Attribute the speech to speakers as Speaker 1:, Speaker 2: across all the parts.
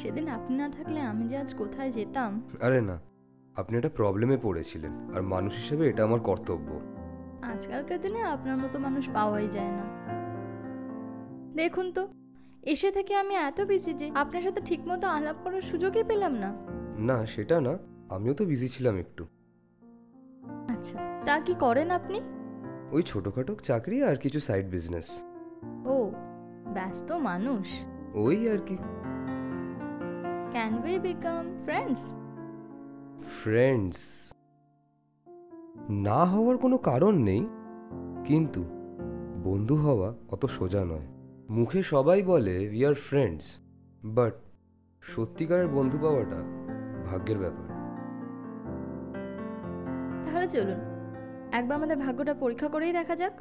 Speaker 1: সেদিন আপনি না থাকলে আমি যে আজ কোথায় যেতাম।
Speaker 2: আরে না, আপনি একটা প্রবলেমে পড়েছিলেন, আর মানুষ হিসেবে এটা আমার কর্তব্য।
Speaker 1: আজকালকার দিনে আপনার মতো মানুষ পাওয়াই যায় না। দেখুন তো, এসে থেকে আমি এত বিজি যে আপনার সাথে ঠিকমতো আলাপ করার সুযোগই পেলাম না।
Speaker 2: না সেটা না, আমিও তো বিজি ছিলাম একটু।
Speaker 1: আচ্ছা, তা কি করেন আপনি?
Speaker 2: ওই ছোটোখাটো চাকরি আর কিছু সাইড বিজনেস।
Speaker 1: ও, ব্যস্ত মানুষ।
Speaker 2: ওই আর কি।
Speaker 1: Can we become friends?
Speaker 2: Friends না হওয়ার কোনো কারণ নেই, কিন্তু বন্ধু হওয়া অত সোজা নয়। মুখে সবাই বলে উই আর ফ্রেন্ডস, বাট সত্যিকারের বন্ধু পাওয়াটা ভাগ্যের ব্যাপার।
Speaker 1: তাহলে চলুন একবার আমাদের ভাগ্যটা পরীক্ষা করেই দেখা যাক।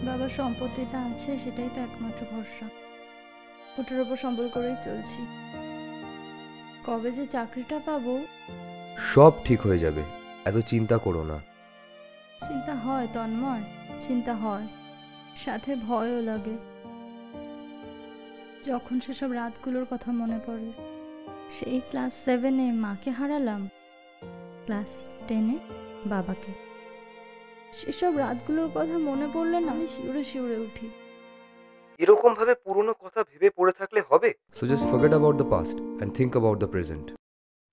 Speaker 1: বাবার সম্পত্তিটা আছে, সেটাই তো একমাত্র ভরসা। ওটার ওপর সম্বল করেই চলছি। কবে যে চাকরিটা পাবো।
Speaker 2: সব ঠিক হয়ে যাবে, এত চিন্তা করো না।
Speaker 1: চিন্তা হয় তন্ময়, চিন্তা হয়, সাথে ভয়ও লাগে। যখন সেসব রাতগুলোর কথা মনে পড়ে, সেই ক্লাস 7-এ মাকে হারালাম, ক্লাস 10-এ বাবাকে। সেসব রাতগুলোর কথা মনে পড়লে না আমি শিউরে শিউরে উঠি।
Speaker 2: এরকম ভাবে পুরনো কথা ভেবে পড়ে থাকলে হবে? So just forget about the past and think about the present.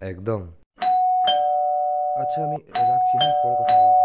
Speaker 2: একদম। আচ্ছা আমি রাখছি, হ্যাঁ, পরে কথা বলবো।